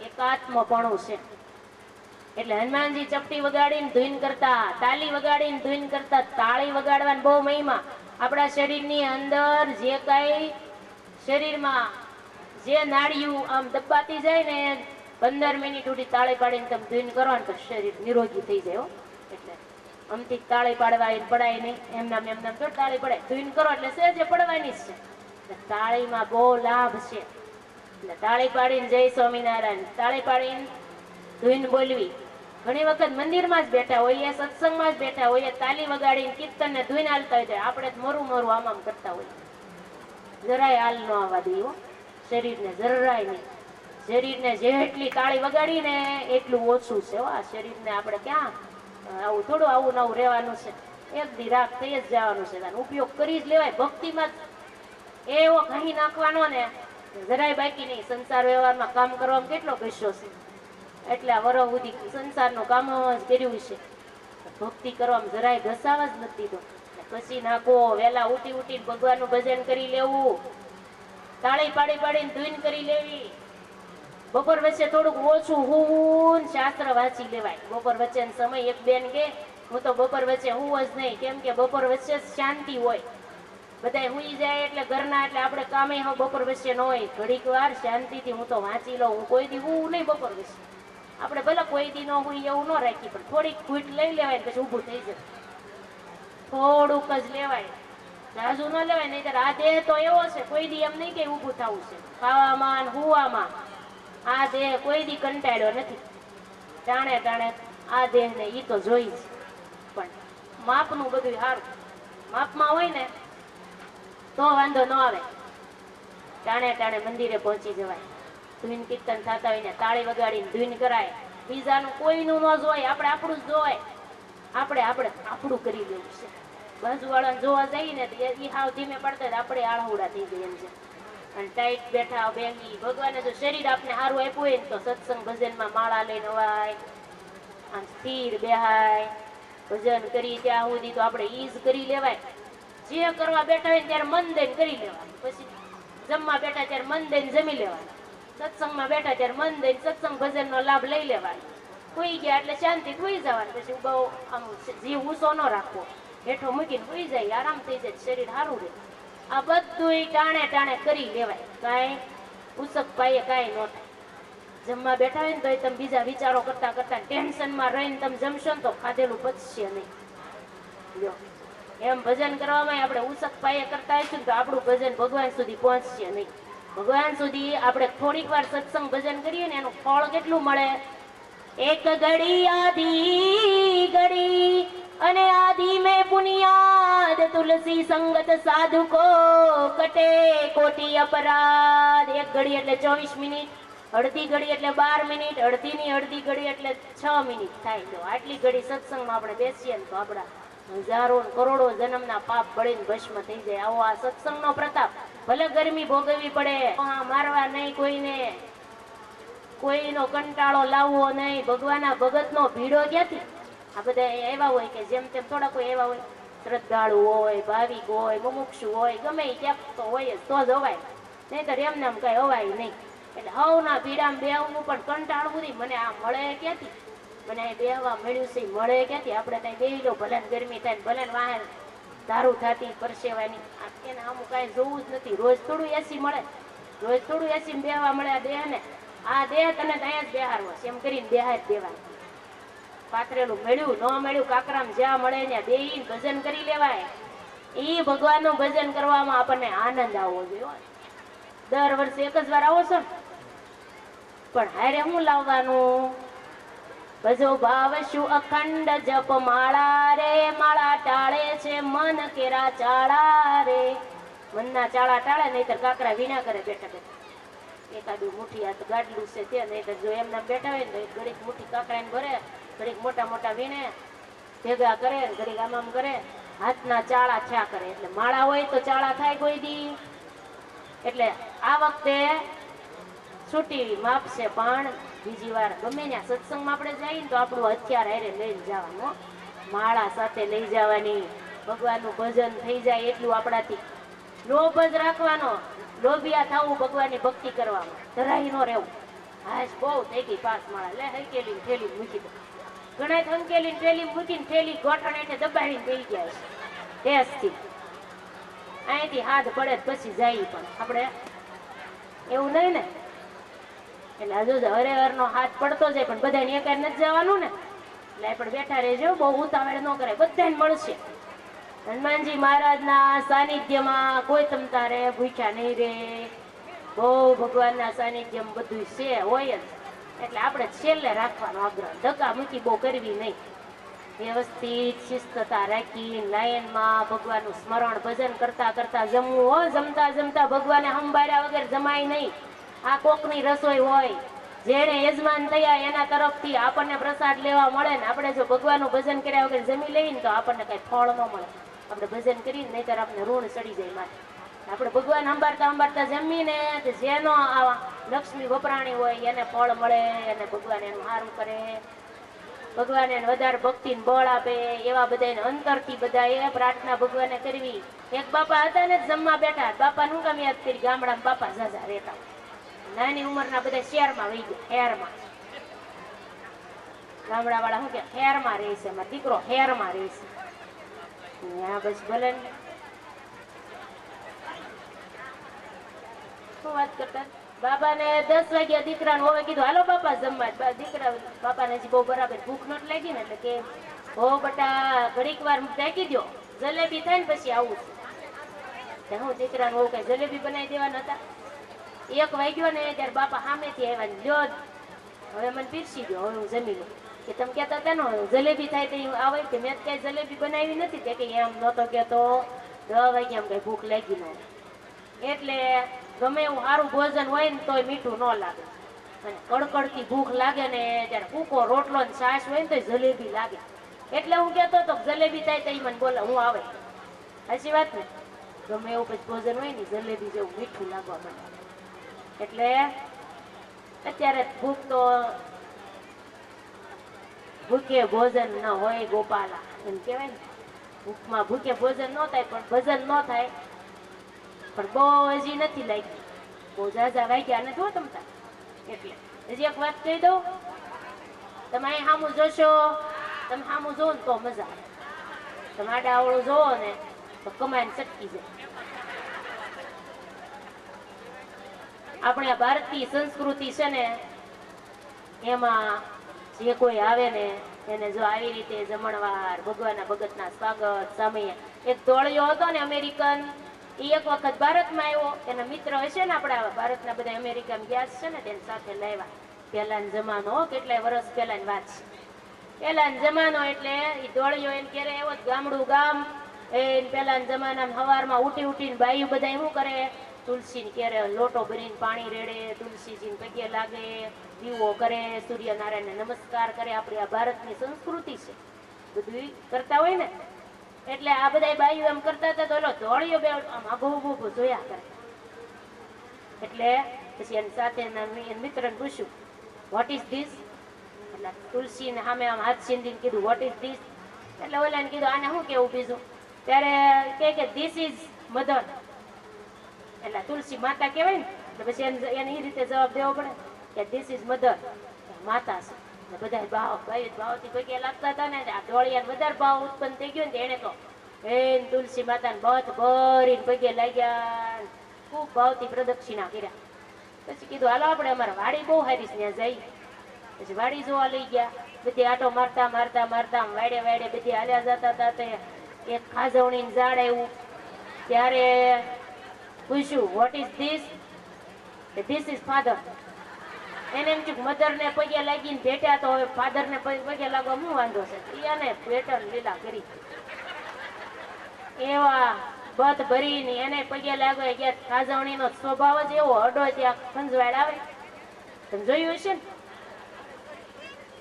એકાત્મપણું છે. એટલે હનુમાનજી ચપટી વગાડીને ધૂન કરતા, તાલી વગાડીને ધૂન કરતા. તાળી વગાડવાની બહુ મહિમા. આપણા શરીરની અંદર જે કઈ શરીરમાં જે નાળિયું આમ દબાતી જાય ને 15 મિનિટ સુધી તાળી પાડીને તમે ધૂન કરો ને તો શરીર નિરોગી થઈ જાય. એટલે આમથી તાળી પાડવા પડાય નહીં, એમનામ તો તાળી પડાય. ધૂન કરો એટલે સહેજે પડવાની જ છે. તાળીમાં બહુ લાભ છે. એટલે તાળી પાડીને જય સ્વામિનારાયણ, તાળી પાડીને ધૂન બોલવી. ઘણી વખત મંદિરમાં જ બેઠા હોઈએ, સત્સંગમાં જ બેઠા હોઈએ, તાલી વગાડીને કીર્તન ને ધૂન હાલતા હોય. આપણે મોરું મોરું આમ કરતા હોઈએ. જરાય હાલ ન આવવા દઈએ શરીરને, જરાય નહીં. શરીરને જેટલી તાળી વગાડીને એટલું ઓછું છે. આ શરીરને આપણે ક્યાં આવું થોડું આવું નવું રહેવાનું છે. એક દી રાખ થઈ જ જવાનું છે. ઉપયોગ કરી જ લેવાય. ભક્તિમાં એવો કહી નાખવાનો ને જરાય બાકી નહીં. સંસાર વ્યવહારમાં કામ કરવામાં કેટલો કશો છે. એટલે આ વરો સુધી સંસારનું કામ જ કર્યું છે. ભક્તિ કરવામાં જરાય ઘસાવા જ નથી દીધો. પછી નાખો વહેલા ઉઠીને ભગવાનનું ભજન કરી લેવું, તાળી પાડી પાડીને ધૂન કરી લેવી. બપોર વચ્ચે થોડુંક ઓછું હું શાસ્ત્ર વાંચી લેવાય. બપોર વચ્ચે સમય એક બેન કે હું તો બપોર વચ્ચે હું જ નહીં, કેમ કે બપોર વચ્ચે શાંતિ હોય. બધા હુઈ જાય એટલે ઘરના, એટલે આપણે કામે બપોર વચ્ચે ન હોય. ઘડીક વાર શાંતિથી હું તો વાંચી લઉં. હું કોઈ દી હું નહીં બપોર વચ્ચે. આપણે ભલે કોઈ દી ન હોય એવું ન રાખી, પણ થોડીક ઘૂંટ લઈ લેવાય પછી ઊભું થઈ જાય. થોડુંક જ લેવાય, જાજુ ન લેવાય. નહીં આ દેહ તો એવો છે, કોઈ દી એમ નહીં કે ઊભું થવું છે. ખાવામાં હુવામાં આ દેહ કોઈ દી કંટાળ્યો નથી. ટાણે ટાણે આ દેહ ને ઈ તો જોઈ જ. પણ માપનું બધું સારું, માપમાં હોય ને તો વાંધો ન આવે. ટાણે ટાણે મંદિરે પહોંચી જવાય. ધૂન કીર્તન થતા હોય ને તાળી વગાડીને ધૂન કરાય. બીજાનું કોઈનું ન જોવાય, આપણે આપણું જ જોવાય. આપણે આપણું કરી લેવું છે. બાજુવાળાને જોવા જઈએ ને એ હાવ ધીમે પડતા આપણે આળહુડા થઈ જાય એમ છે. અને ટાઈટ બેઠા બેંગી. ભગવાને જો શરીર આપને સારું આપ્યું હોય ને તો સત્સંગ ભજનમાં માળા લઈને અવાય, આમ સ્થિર બેહાય, ભજન કરી ત્યાં સુધી તો આપણે ઈ જ કરી લેવાય. જે કરવા બેઠા હોય ત્યારે મન દઈને કરી લેવાનું. પછી જમવા બેઠા ત્યારે મન દઈને જમી લેવાનું. સત્સંગમાં બેઠા ત્યારે મન દઈને સત્સંગ ભજનનો લાભ લઈ લેવાનો. સુઈ ગયા એટલે શાંતિ સુઈ જવાનું. પછી બહુ આમ જીવ ઊંચો ન રાખવો, હેઠો મૂકીને સુઈ જાય, આરામ થઈ જાય, શરીર સારું રહે. આ બધું ટાણે ટાણે કરી લેવાય. કાંઈ ઉસક પાયે કાંઈ ન થાય. જમવા બેઠા હોય ને તો તમે બીજા વિચારો કરતા કરતા ટેન્શનમાં રહીને તમે જમશો ને તો ખાધેલું પચશે નહીં. જો એમ ભજન કરવામાં આપણે ઉસક પાયે કરતા હશું ને તો આપણું ભજન ભગવાન સુધી પહોંચશે નહીં. ભગવાન સુધી આપણે થોડીક વાર સત્સંગ ભજન કરીએ ને એનું ફળ કેટલું મળે. એક ઘડી આધી ઘડી અને આધી में पुनियाद तुलसी संगत साधु को कटे कोटि अपराध. એક ઘડી એટલે 24 મિનિટ, અડધી ઘડી એટલે 12 મિનિટ, અડધીની અડધી ઘડી એટલે 6 મિનિટ થાય. જો આટલી ઘડી સત્સંગમાં આપણે બેસીએ ને તો આપણા હજારો કરોડો જન્મના પાપ બળીને ભસ્મ થઈ જાય. આવો આ સત્સંગનો પ્રતાપ. ભલે ગરમી ભોગવવી પડે, મારવા નહીં કોઈને, કોઈનો કંટાળો લાવવો નહીં. ભગવાનના ભગતનો ભીડો ક્યાંથી? આ બધા એવા હોય કે જેમ તેમ થોડા કોઈ એવા હોય, શ્રદ્ધાળુ હોય, ભાવિક હોય, મુમુક્ષુ હોય, ગમે ક્યાંક તો હોય જ તો જ અવાય. નહીં તો એમને આમ કઈ અવાય નહીં. એટલે હવના ભીડામાં બેહવું પણ કંટાળવું નહીં. મને આ મળે ક્યાંથી? મને અહીં બેહવા મળ્યું છે, મળે ક્યાંથી? આપણે ત્યાં બેહી લો, ભલે ગરમી થાય, ભલે વાહન દારૂ થતી પરસેવાની, એને અમુક કાંઈ જોવું જ નથી. રોજ થોડું એસી મળે, રોજ થોડું એસી બેહવા મળે. આ દેહ ને, આ દેહ તને ત્યાં જ બેહારવો છે એમ કરીને બેહાર દેવાય. પાથરેલું મળ્યું ન મળ્યું, કાકરામ જ્યાં મળે ને બેહીને ભજન કરી લેવાય. એ ભગવાનનું ભજન કરવામાં આપણને આનંદ આવવો જોઈએ. દર વર્ષે એક જ વાર આવો છો ને, પણ હારે શું લાવવાનું? ભજો ભાવ શું અખંડ જપ માળા રે, માળા ટાળે છે મન કેરા ચાળા રે. મનના ચાળા ટાળે, નહીતર કાકરા વિના કરે બેઠા બેઠા. એકાદું મુઠ્ઠી હાથ ગાડલું છે તે, નહીતર જો એમને બેઠા હોય ને તો ઘડીક મુઠ્ઠી કાકરાને ભરે, ઘડીક મોટા મોટા વીણે ભેગા કરે, ઘડીક આમ કરે, હાથના ચાળા છા કરે. એટલે માળા હોય તો ચાળા થાય કોઈ દી. એટલે આ વખતે છૂટી માપશે, પણ બીજી વાર ગમે ત્યાં સત્સંગમાં આપણે જઈએ ને તો આપણું હથિયાર હારે લઈને જવાનું, માળા સાથે લઈ જવાની. ભગવાનનું ભજન થઈ જાય એટલું આપણાથી. લોભ જ રાખવાનો, લોભિયા થવું ભગવાનની ભક્તિ કરવામાં, ધરાઈ ન રહેવું. હાશ બહુ થઈ ગઈ 5 માળા, લે હંકેલી થેલી મૂકી દો. ઘણા હંકેલી થેલી મૂકીને થેલી ગોઠણ હેઠે દબાવીને થઈ ગયા છે ટેસ્ટથી. અહીંથી હાથ પડે પછી જાય, પણ આપણે એવું નહીં ને. એટલે હજુ હરે હરનો હાથ પડતો જાય, પણ બધાને એક નથી જવાનું ને. એટલે આપણે બેઠા રહેજો, બહુ ઉતાવળ ન કરે, બધાને મળશે. હનુમાનજી મહારાજના સાનિધ્યમાં કોઈ તમ તારે ભૂખ્યા નહીં રે. બહુ ભગવાનના સાનિધ્યમાં બધું છે હોય જ. એટલે આપણે છેલ્લે રાખવાનો આગ્રહ, ધક્કા મૂકી બહુ કરવી નહીં. વ્યવસ્થિત શિસ્તતા રાખી લાયનમાં ભગવાનનું સ્મરણ ભજન કરતા કરતા જમવું હો. જમતા જમતા ભગવાને સંભાળ્યા વગર જમાય નહીં. આ કોકની રસોઈ હોય, જેને યજમાન થયા એના તરફથી આપણને પ્રસાદ લેવા મળે ને આપણે જો ભગવાનનું ભજન કર્યા વગર જમી લઈએ ને તો આપણને કઈ ફળ ન મળે. આપણે ભજન કરીને નહીતર આપણે ઋણ ચડી જાય. માટે આપણે ભગવાન સંભાળતા સંભાળતા જમીને જેનો આ લક્ષ્મી વપરાણી હોય એને ફળ મળે, અને ભગવાન એનું સારું કરે, ભગવાન એને વધારે ભક્તિને બળ આપે. એવા બધાને અંતરથી બધા એ પ્રાર્થના ભગવાને કરવી. એક બાપા હતા ને જમવા બેઠા, બાપા નું કામ યાદ કરી, ગામડામાં બાપા ઝાઝા રહેતા, નાની ઉંમરના બધા શહેરમાં વહી ગયા. હેરમાં ગામડા વાળા શું કે હેરમાં રહે છે, મારો દીકરો હેરમાં રહે છે. બસ ભલે શું વાત કરતા બાપાને 10 વાગ્યા દીકરાને હોવે કીધું હાલો બાપા જમવા. દીકરા બાપાને હજી બહુ બરાબર ભૂખ નહોતી લાગી ને એટલે કે હો બટા ઘડીક વાર ઢાંકી દો, જલેબી થાય ને પછી આવું છું. હું દીકરાને હોવ કઈ જલેબી બનાવી દેવાના હતા. 1 વાગ્યો ને ત્યારે બાપા સામેથી આવ્યા ને લ્યો હવે મને પીરસી દો, હવે હું જમી લઉં. કે તમે કહેતા હતા ને જલેબી થાય તો આવે કે મેં કઈ જલેબી બનાવી નથી તે કે એમ નહોતો કહેતો 10 વાગ્યા એમ કઈ ભૂખ લાગી ન એટલે ગમે એવું સારું ભોજન હોય ને તોય મીઠું ન લાગે, અને કડકડતી ભૂખ લાગે ને ત્યારે ભૂકો રોટલો ને છાશ હોય ને તો જલેબી લાગે. એટલે હું કહેતો હતો જલેબી થાય તો મને બોલે હું આવે. સાચી વાત ને, ગમે એવું પછી ભોજન હોય ને જલેબી જેવું મીઠું લાગવા માંડે. એટલે અત્યારે ભૂખ તો ભૂખે ભોજન ન હોય ગોપાલા એમ કહેવાય ને. ભૂખમાં ભૂખે ભોજન ન થાય પણ ભજન ન થાય. પણ બહુ હજી નથી લાગી, બહુ ઝાઝા વાગ્યા નથી હો તમતા. એટલે હજી એક વાત કહી દઉં, તમે અહીં સામું જોશો, તમે સામું જોવો ને તો મજા આવે. તમે આડાવડું જોવો ને તો કમાઈને ચટકી જાય. આપણે આ ભારતીય સંસ્કૃતિ છે ને એમાં જે કોઈ આવે ને એને જો આવી રીતે જમણવાર, ભગવાનના ભગતના સ્વાગત સામે. એક ધોળિયો હતો ને અમેરિકન, એ એક વખત ભારતમાં આવ્યો. એના મિત્ર હશે ને આપણા ભારતના બધા અમેરિકામાં ગયા છે ને તેની સાથે લાવ્યા. પહેલાનો જમાનો, કેટલાય વર્ષ પહેલાની વાત છે. પહેલાનો જમાનો એટલે એ ધોળિયો એને ક્યારે આવ્યો ગામડું ગામ. એ પહેલાના જમાનામાં સવારમાં ઉઠી ઉઠીને બાયું બધા શું કરે, તુલસીને ક્યારે લોટો ભરીને પાણી રેડે, તુલસીજીને પગે લાગે, દીવો કરે, સૂર્યનારાયણને નમસ્કાર કરે. આપણી આ ભારતની સંસ્કૃતિ છે, બધું કરતા હોય ને. એટલે આ બધા બાયું એમ કરતા હતા તો ધોળિયો બે આમ આઘો ઉભો જોયા કરે. એટલે પછી એની સાથે એના મિત્રને પૂછ્યું વોટ ઇઝ ધીસ. એટલે તુલસીને સામે આમ હાથ સીંધીને કીધું વોટ ઇઝ ધીસ. એટલે ઓલાને કીધું આને શું કેવું બીજું. ત્યારે કે ધીસ ઇઝ મધર. એટલે તુલસી માતા કહેવાય ને, એટલે પછી એને એ રીતે જવાબ દેવો પડે કે ધીસ ઇઝ મધર, માતા છે. બધા ભાવથી પગે લાગતા હતા ને આ ધોળિયાને વધારે ભાવ ઉત્પન્ન થઈ ગયો ને એને તો તુલસી માતાને બથ ભરીને પગે લાગ્યા, ખૂબ ભાવથી પ્રદક્ષિણા કર્યા. પછી કીધું હાલો આપણે અમારા વાડી બહુ હારી ત્યાં જઈ. પછી વાડી જોવા લઈ ગયા. બધી આટો મારતા મારતા મારતા વાડે વાડે બધી હાલ્યા જતા હતા. એક ખાજવણીને ઝાડ આવ્યું ત્યારે પૂછ્યું what is this. This is father. એને એમ થયું મધર ને પગે લાગીને ભેટ્યા તો હવે ફાધર ને પગે લાગવા શું વાંધો છે. એને પેટર્ન લીલા કરી એવા બથ ભરીને એને પગે લાગવા ગયા. ખાજવણી નો સ્વભાવ જ એવો, અડો ત્યાં ખંજવાળ આવે. તમે જોયું હશે ને,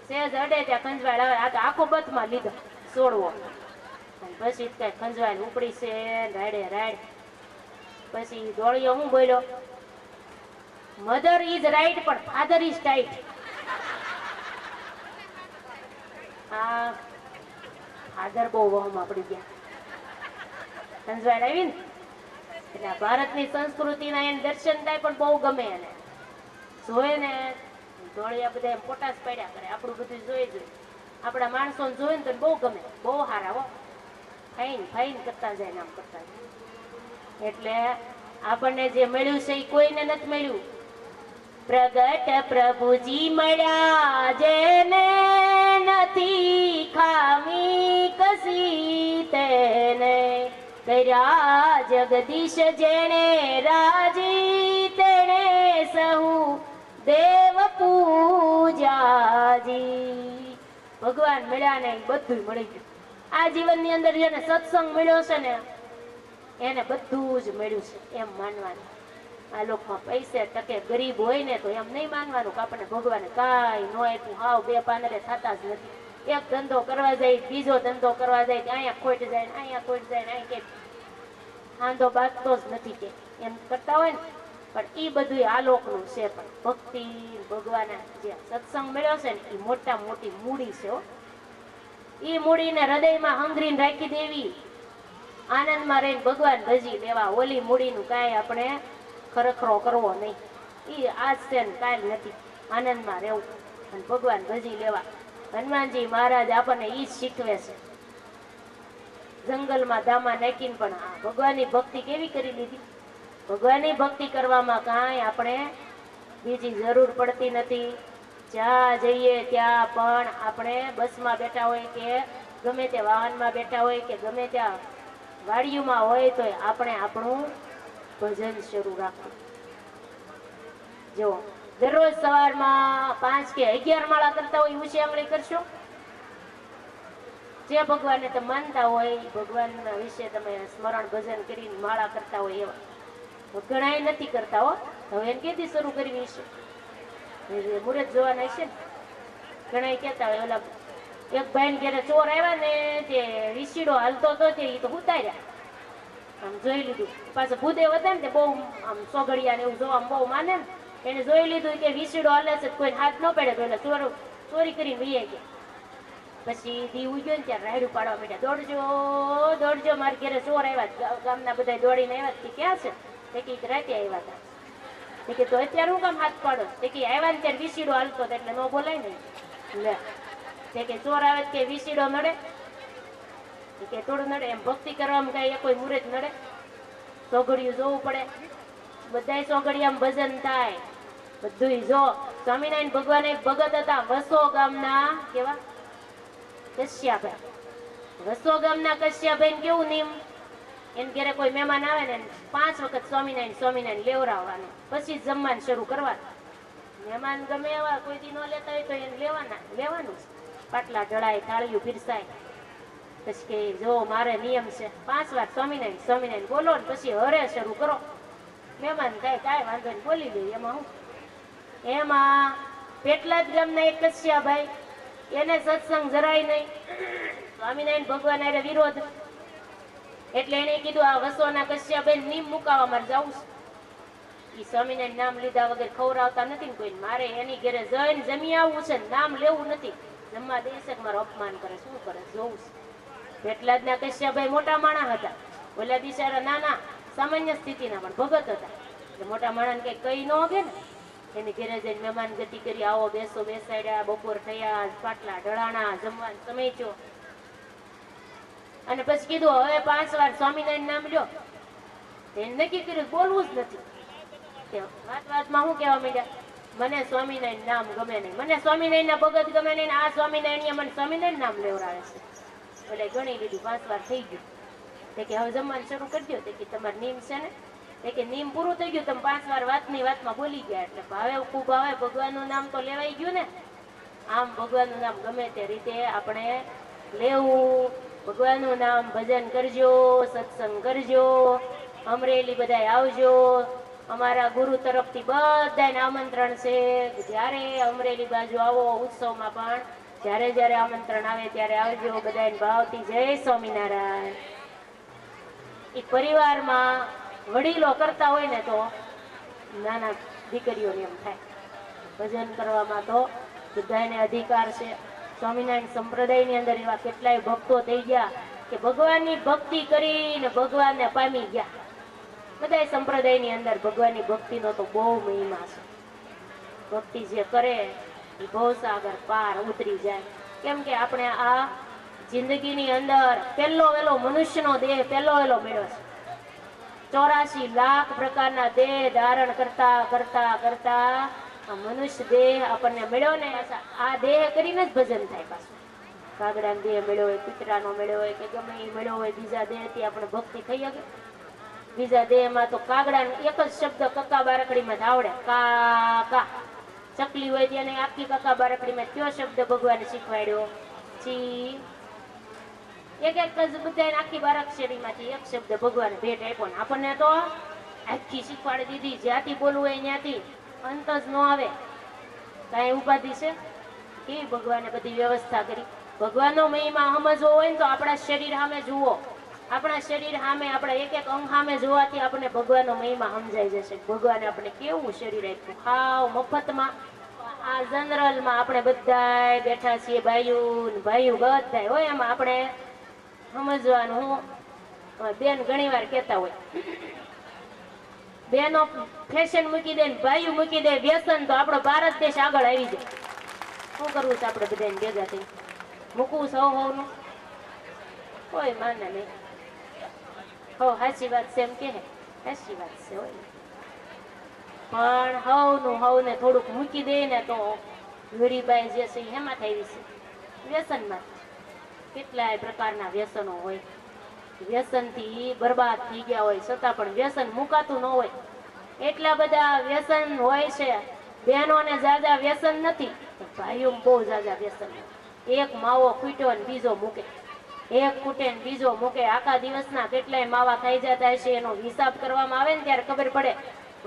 સેજ અડે ત્યાં ખંજવાળ આવે. આ તો આખો બથમાં લીધો છોડવો. પછી કઈ ખંજવાળ ઉપડી છે રાડે રાડ. પછી ધોળિયો હું બોલ્યો મધર ઇઝ રાઈટ પણ ફાધર ઇઝ ટાઈટ. આ ફાધર બહુ વહમાં પડી ગયા, ખંજવાળ આવી ને. એટલે ભારતની સંસ્કૃતિના એને દર્શન થાય પણ બહુ ગમે. એને જોયે ને ધોળિયા બધા પોટાસ પડ્યા કરે. આપણું બધું જોઈ જોઈએ, આપણા માણસોને જોયે ને તો બહુ ગમે, બહુ સારા હો. ફાઈન ફાઈન કરતા જાય, નામ કરતા જાય. એટલે આપણને જે મળ્યું છે એ કોઈને નથી મળ્યું. પ્રગટ પ્રભુજી મળ્યા જેને નથી ખામી કસી તેને, કર્યા જગદીશ જેણે રાજી તેને સહુ દેવ પૂજાજી. ભગવાન મળ્યા ને બધું મળી ગયું. આ જીવનની અંદર જેને સત્સંગ મળ્યો છે ને એને બધું જ મળ્યું છે એમ માનવાનું. આ લોકમાં પૈસે ટકે ગરીબ હોય ને તો એમ નહીં માનવાનું કે આપણને ભગવાને કાંઈ ન આપ્યું. હાવ બે પાનરે થતા જ નથી. એક ધંધો કરવા જાય, બીજો ધંધો કરવા જાય, અહીંયા ખોટ જાય, અહીંયા ખોટ જાય, અહીં કે આંધો બાંધતો જ નથી કે એમ કરતા હોય ને. પણ એ બધું આ લોકનું છે. પણ ભક્તિ ભગવાન જે સત્સંગ મળ્યો છે ને એ મોટા મોટી મૂડી છે. એ મૂડીને હૃદયમાં હંગરીને રાખી દેવી, આનંદમાં રહીને ભગવાન ભજી લેવા. ઓલી મૂડીનું કાંઈ આપણે ખરખરો કરવો નહીં. એ આજ છે ને કાલ નથી. આનંદમાં રહેવું અને ભગવાન ભજી લેવા. હનુમાનજી મહારાજ આપણને એ જ શીખવે છે. જંગલમાં ધામા નાખીને પણ ભગવાનની ભક્તિ કેવી કરી લીધી. ભગવાનની ભક્તિ કરવામાં કાંઈ આપણે બીજી જરૂર પડતી નથી. જ્યાં જઈએ ત્યાં પણ આપણે બસમાં બેઠા હોય કે ગમે તે વાહનમાં બેઠા હોય કે ગમે ત્યાં વાડીઓમાં હોય તો આપણે આપણું ભજન શરૂ રાખવું. જો દરરોજ સવારમાં 5 કે 11 માળા કરતા હોય ઊંચી આંગળી કરશો. જે ભગવાનને તમે માનતા હોય ભગવાનના વિશે તમે સ્મરણ ભજન કરીને માળા કરતા હોય એવા ઘણા નથી કરતા હો. હવે એને કેથી શરૂ કરવી છે? મુહૂર્ત જોવાના છે ને. ઘણા કહેતા હોય ઓલા એક ભાઈ ઘરે ચોર આવ્યા ને તે વિસીડો હાલતો હતો તે એ તો ઉતાર્યા આમ જોઈ લીધું. પાછું ભૂદેવ હતા ને તે બહુ આમ સોગડિયા ને એવું જોવા બહુ માને ને એને જોઈ લીધું કે વિસીડો હાલે છે કોઈ હાથ ન પડે તો એટલે ચોરી કરીને વહી ગયા. પછી દી ઉગ્યો ને ત્યારે રાયડું પાડવા માંડ્યા. દોડજો દોડજો મારી ઘરે ચોર આવ્યા. ગામના બધા દોડીને આવ્યા. કે ક્યાં છે? તે કે રાતે આવ્યા હતા. તે કે તો અત્યારે હું કામ હાથ પાડો? તે કે આવ્યા ને ત્યારે વિસીડો હાલતો એટલે ન બોલાય ને. લે તે કે ચોર આવે કે વિસીડો નડે? કે થોડું નડે. એમ ભક્તિ કરવામાં કઈ કોઈ મુહૂર્ત નડે? સોગડિયું જોવું પડે. બધાય સોગડિયામાં ભજન થાય બધું. જો સ્વામિનારાયણ ભગવાન એક ભગત હતા વસો ગામના. કેવા? કશ્યાભાઈ. વસો ગામના કશ્યાભાઈ કેવું નિયમ? એને ઘરે કોઈ મહેમાન આવે ને 5 વખત સ્વામિનારાયણ સ્વામિનારાયણ લેવરાવવાનું પછી જમવાનું શરૂ કરવાનું. મહેમાન ગમે એવા કોઈ દી ન લેતા હોય તો એને લેવાનું જ. પાટલા ઢળાય, થાળીઓ પીરસાય. પછી કે જો મારે નિયમ છે 5 વાર સ્વામિનારાયણ સ્વામિનારાયણ બોલો ને પછી હરે શરૂ કરો. મહેમાન થાય કાંઈ વાંધો નહીં બોલી દે. એમાં હું? એમાં પેટલાદ ગામના એક કશ્યાભાઈ એને સત્સંગ જરાય નહીં. સ્વામિનારાયણ ભગવાન હારે વિરોધ એટલે એને કીધું આ વસોના કશ્યાભાઈ નિયમ મુકાવા મારે જવું છે. એ સ્વામિનારાયણ નામ લીધા વગર ખવડાવતા નથી ને કોઈ. મારે એની ઘરે જઈને જમી આવવું છે, નામ લેવું નથી. જમવા દેશે કે મારું અપમાન કરે. શું કરે જોવું છે. પેટલાદના કશ્યાભાઈ મોટા માણસ હતા. ઓલા બિચારા નાના સામાન્ય સ્થિતિના પણ ભગત હતા. એટલે મોટા માણસને કઈ કઈ ન હોગે ને. એની ઘરે જઈને મહેમાન ગતિ કરી આવો બેસો બેસાડ્યા. બપોર થયા, પાટલા ઢળાણા, જમવાનો સમય થયો. અને પછી કીધું હવે 5 વાર સ્વામિનારાયણ નામ લ્યો. એને નક્કી કર્યું બોલવું જ નથી. વાતમાં શું કહેવા માંડ્યા? મને સ્વામિનારાયણ નામ ગમે નહીં, મને સ્વામિનારાયણ ના ભગત ગમે નહીં. આ સ્વામિનારાયણ મને સ્વામિનારાયણ નામ લેવડાવે છે. એટલે ગણી લીધું 5 વાર થઈ ગયું. તે કે હવે જમવાનું શરૂ કરી દો. તે કે તમારે નિયમ છે ને? તે કે નિયમ પૂરું થઈ ગયું. તમે 5 વાર વાતની વાતમાં બોલી ગયા એટલે ભાવે ખૂબ આવે. ભગવાનનું નામ તો લેવાઈ ગયું ને. આમ ભગવાનનું નામ ગમે તે રીતે આપણે લેવું. ભગવાનનું નામ ભજન કરજો, સત્સંગ કરજો. અમરેલી બધાય આવજો. અમારા ગુરુ તરફથી બધાને આમંત્રણ છે. જ્યારે અમરેલી બાજુ આવો ઉત્સવમાં પણ જ્યારે જ્યારે આમંત્રણ આવે ત્યારે આવજો. બધાને ભાવથી જય સ્વામિનારાયણ. એ પરિવારમાં વડીલો કરતા હોય ને તો નાના દીકરીઓને એમ થાય ભજન કરવામાં તો બધાને અધિકાર છે. સ્વામિનારાયણ સંપ્રદાયની અંદર એવા કેટલાય ભક્તો થઈ ગયા કે ભગવાનની ભક્તિ કરીને ભગવાનને પામી ગયા. બધા સંપ્રદાયની અંદર ભગવાનની ભક્તિનો તો બહુ મહિમા છે. ભક્તિ જે કરે એ ભવસાગર પાર ઉતરી જાય. કેમ કે આપણે આ જિંદગીની અંદર પહેલો વેલો મનુષ્યનો દેહ પહેલો વેલો મળ્યો છે. 84 લાખ પ્રકારના દેહ ધારણ કરતા કરતા કરતા આ મનુષ્ય દેહ આપણને મળ્યો ને. આ દેહ કરીને જ ભજન થાય. પાછું કાગડાનો દેહ મળ્યો હોય, કૂતરાનો મળ્યો હોય કે ગમે એ મળ્યો હોય, બીજા દેહથી આપણે ભક્તિ થઈ શકે? બીજા દેહમાં તો કાગડાનો એક જ શબ્દ કક્કા બારકડીમાં જ આવડે. કા કા. ચકલી હોય તેને આખી કક્કા બારકડીમાં કયો શબ્દ ભગવાને શીખવાડ્યો? ચી. એક જ બધાને આખી બારાક્ષરીમાંથી એક શબ્દ ભગવાને ભેટ આપ્યો ને આપણને તો આખી શીખવાડી દીધી. જ્યાંથી બોલવું હોય ત્યાંથી અંત જ ન આવે. કાંઈ ઉપાધિ છે? કેવી ભગવાને બધી વ્યવસ્થા કરી. ભગવાનનો મહિમા સમજવો હોય ને તો આપણા શરીર સામે જુઓ. આપણા શરીર સામે આપણા એક એક અંગ સામે જોવાથી આપણે ભગવાનનો મહિમા સમજાઈ જશે. ભગવાને આપણે કેવું શરીર આપ્યું હાવ મફતમાં. આ જનરલમાં આપણે બધા બેઠા છીએ ભાઈઓ બધા હોય. એમાં આપણે સમજવાનું. હું બેન ઘણી વાર કહેતા હોય બેનો ફેશન મૂકી દે ને ભાઈઓ મૂકી દે વ્યસન તો આપણો ભારત દેશ આગળ આવી જાય. શું કરવું છે આપણે બધાને ભેગા થઈ? મૂકવું સૌ હોવનું કોઈ માને નહીં. હો સાચી વાત છે એમ કે સાચી વાત છે હોય. પણ હવનું હવને થોડુંક મૂકી દે ને તો વીડીબાઈ જે છે એમાં થઈ છે વ્યસનમાં. કેટલાય પ્રકારના વ્યસનો હોય, વ્યસનથી બરબાદ થઈ ગયા હોય છતાં પણ વ્યસન મુકાતું ન હોય. એટલા બધા વ્યસન હોય છે. બહેનોને જાજા વ્યસન નથી, ભાઈઓ બહુ જાજા વ્યસન. એક માવો ખૂટ્યો ને બીજો મૂકે, એક ખૂટે ને બીજો મૂકે. આખા દિવસના કેટલાય માવા ખાઈ જતા હશે, એનો હિસાબ કરવામાં આવે ને ત્યારે ખબર પડે.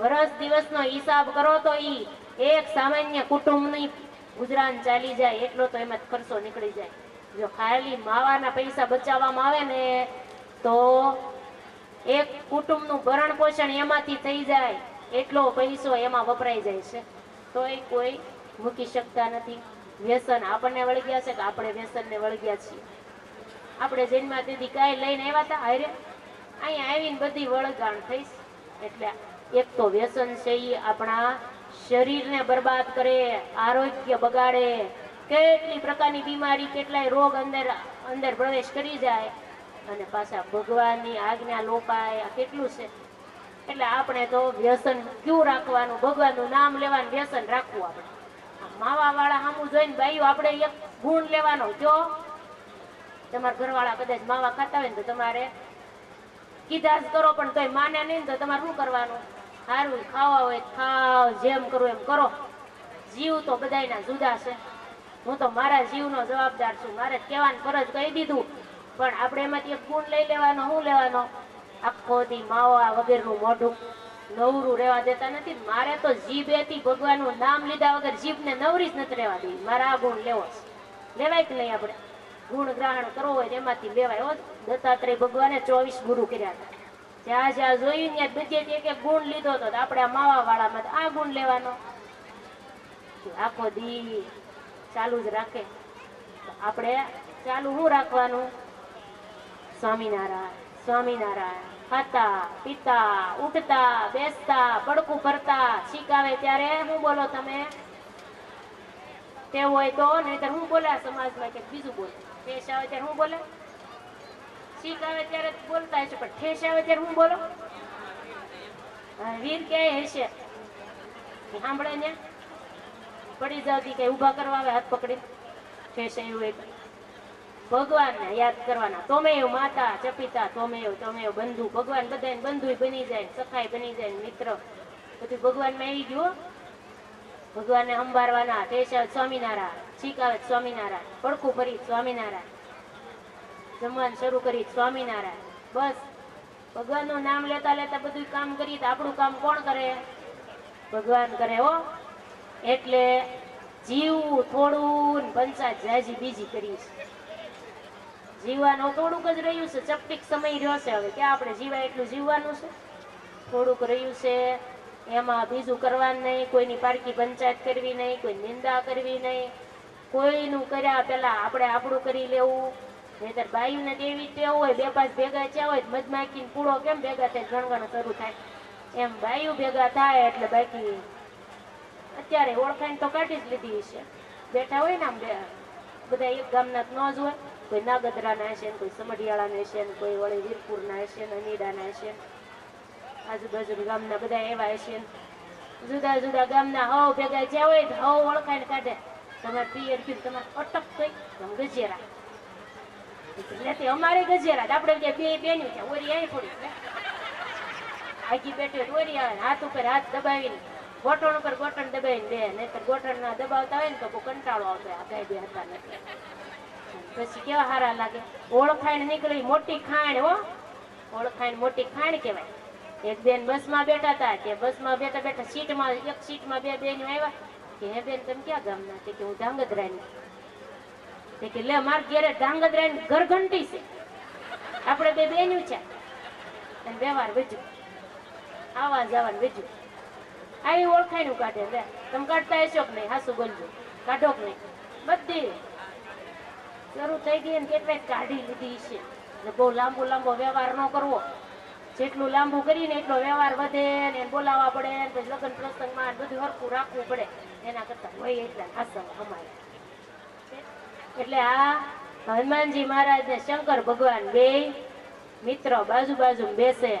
વર્ષ દિવસનો હિસાબ કરો તો ઈ એક સામાન્ય કુટુંબની ગુજરાન ચાલી જાય એટલો તો એમાં ખર્ચો નીકળી જાય. જો ખાલી માવાના પૈસા બચાવવામાં આવે ને તો એક કુટુંબનું ભરણ પોષણ એમાંથી થઈ જાય એટલો પૈસો એમાં વપરાઈ જાય છે. તો એ કોઈ મૂકી શકતા નથી. વ્યસન આપણને વળગ્યા છે કે આપણે વ્યસનને વળગ્યા છીએ? આપણે જન્મા તેથી કાંઈ લઈને આવ્યા હતા હારે? અહીંયા આવીને બધી વળગાણ થઈશ. એટલે એક તો વ્યસન છે એ આપણા શરીરને બરબાદ કરે, આરોગ્ય બગાડે, કેટલી પ્રકારની બીમારી, કેટલાય રોગ અંદર અંદર પ્રવેશ કરી જાય અને પાછા ભગવાનની આજ્ઞા લોપાય. આ કેટલું છે. એટલે આપણે તો વ્યસન ક્યું રાખવાનું? ભગવાનનું નામ લેવાનું વ્યસન રાખવું. આપણે માવા વાળા સામું જોઈને બાઈઓ આપણે એક ગુણ લેવાનો. જો તમારા ઘરવાળા કદાચ માવા ખાતા હોય ને તો તમારે કીધા જ કરો, પણ તોય માને નહીં તો તમારે શું કરવાનું? સારું ખાવા હોય ખાવ, જેમ કરવું એમ કરો. જીવ તો બધાયના જુદા છે. હું તો મારા જીવનો જવાબદાર છું, મારે કહેવાનું ફરજ કહી દીધું. પણ આપણે એમાંથી એક ગુણ લઈ લેવાનો. શું લેવાનો? આખો દી માવા વગરનું મોઢું નવરું રહેવા દેતા નથી. મારે તો જીભેથી ભગવાનનું નામ લીધા વગર જીભને નવરી જ નથી રહેવા દેવી. મારે આ ગુણ લેવો છે. લેવાય કે નહીં? આપણે ગુણ ગ્રહણ કરવો હોય એમાંથી લેવાય. દત્તાત્રેય ભગવાને 24 ગુરુ કર્યા હતા. જ્યાં જ્યાં જોયું ત્યાં બીજેથી એક એક ગુણ લીધો હતો. આપણે આ માવા વાળામાં આ ગુણ લેવાનો. આખો દી ચાલુ જ રાખે. આપણે ચાલુ શું રાખવાનું? સ્વામિનારાયણ સ્વામિનારાયણ. ખાતા પીતા ઉઠતા બેસતા પડકું ભરતા. છીક આવે ત્યારે શું બોલો તમે? તે હોય તો, નહીતર હું બોલે સમાજમાં કે બીજું બોલે. ઠેસ આવે ત્યારે હું બોલે? છીક આવે ત્યારે બોલતા હશે, પણ ઠેસ આવે ત્યારે હું બોલો? વીર ક્યાંય હશે સાંભળે ને? પડી જાવતી કઈ ઉભા કરવા આવે હાથ પકડી? ઠેસ એવું હોય ભગવાનને યાદ કરવાના. તોમેવ માતા ચ પિતા તોમેવ તમેવ બંધુ. ભગવાન બધાને બંધુ બની જાય, સખાઈ બની જાય, મિત્ર બધું ભગવાનમાં આવી ગયું. ભગવાનને સંભાળવાના. ઠેસ આવે સ્વામિનારાયણ, છીક આવે સ્વામિનારાયણ, પડખું ફરી સ્વામિનારાયણ, જમવાનું શરૂ કરી સ્વામિનારાયણ. બસ ભગવાનનું નામ લેતા લેતા બધું કામ કરીએ. તો આપણું કામ કોણ કરે? ભગવાન કરે હો. એટલે જીવવું થોડું, પંચાયત જાજી બીજી કરી છે. જીવવાનું થોડુંક જ રહ્યું છે. ચપટીક સમય રહ્યો છે. હવે ક્યાં આપણે જીવાય એટલું જીવવાનું છે? થોડુંક રહ્યું છે. એમાં બીજું કરવાનું નહીં. કોઈની પારકી પંચાયત કરવી નહીં, કોઈ નિંદા કરવી નહીં. કોઈનું કર્યા પેલા આપણે આપણું કરી લેવું. નહીતર બાયુને તેવી ટેવ હોય, બે પાંચ ભેગા થયા હોય મધમાખીને પૂળો કેમ ભેગા થાય ગણગણ શરૂ થાય એમ બાયુ ભેગા થાય. એટલે બાકી અત્યારે ઓળખાણ તો કાઢી જ લીધી છે. બેઠા હોય ને આમ બધા એક ગામના ન જ હોય. કોઈ નાગદરાના હશે ને, કોઈ સમઢિયાળાના હશે ને, કોઈ વળી વીરપુરના હશે ને, અનીડાના હશે, આજુબાજુ ગામના બધા એવા હશે. જુદા જુદા ગામના હવ ભેગા જ્યાં હોય હવ ઓળખાણ કાઢે. તમારે પિયર કીધું તમારે અટક થઈ ગજેરા એટલે અમારે ગજેરા. આપણે બે બેન્યું છે ઓરી આવી પડી આગી બેઠો ઓરી આવે હાથ ઉપર હાથ દબાવીને ગોઠણ ઉપર ગોઠણ દબાવીને દે. નહીતર ગોઠણ ના દબાવતા હોય ને તો બહુ કંટાળો આવતો. આ ગાય બે હતા નથી. પછી કેવા હારા લાગે. ઓળખાણ નીકળી મોટી ખાણ. હો ઓળખાણ મોટી ખાણ કહેવાય. એક બેન બસમાં બેઠા હતા. કે બસમાં બેઠા બેઠા સીટમાં એક સીટમાં બે બેન આવ્યા કે હે બેન તમે ક્યાં ગામના? કે હું ધાંગધ્રાની. કે લે માર ઘેરે ધાંગધ્રાની ઘરઘંટી છે. આપણે બે બેન્યું છે અને વ્યવહાર વેજ્યું આવા જવાનું વેજ્યું આવી ઓળખાણું કાઢે. લે તમે કાઢતા હશો કે નહીં? હાસુ બોલજો. કાઢો કે નહીં? બધી શરૂ થઈ ગઈ ને કેટલાય કાઢી લીધી છે. બહુ લાંબો લાંબો વ્યવહાર ન કરવો. જેટલું લાંબુ કરીને એટલો વ્યવહાર વધે ને બોલાવવા પડે ને પછી લગ્ન પ્રસંગમાં બધું હરખું રાખવું પડે. એના કરતા હોય એટલા હાસવ અમારે. એટલે આ હનુમાનજી મહારાજ ને શંકર ભગવાન બે મિત્ર બાજુ બાજુ બેસે